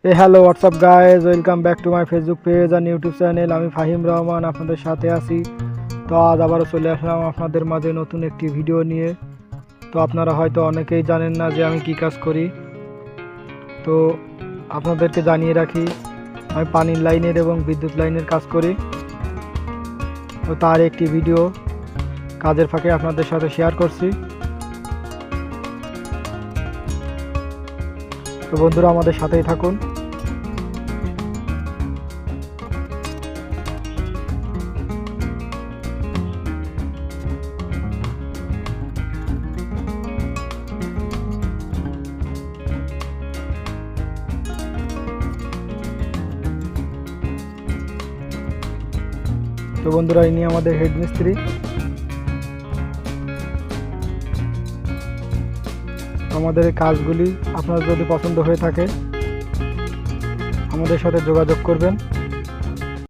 Hello WhatsApp guys, welcome back to my Facebook page আর YouTube channel. আমি ফাহিম রহমান আপনাদের সাথে আছি। তো আজ আবারও চলে আসলাম আপনাদের মাঝে নতুন একটি ভিডিও নিয়ে। তো আপনারা হয়তো অনেকেই জানেন না যে আমি কি কাজ করি। তো আপনাদেরকে জানিয়ে রাখি, আমি পানির লাইনের এবং বিদ্যুৎ লাইনের কাজ করি। তো তার একটি ভিডিও কাজের ফাঁকে আপনাদের সাথে শেয়ার করছি। তো বন্ধুরা, আমাদের সাথেই থাকুন। তো বন্ধুরা, ইনি আমাদের হেড মিস্ত্রি। আমাদের এই কাজগুলি আপনার যদি পছন্দ হয়ে থাকে আমাদের সাথে যোগাযোগ করবেন।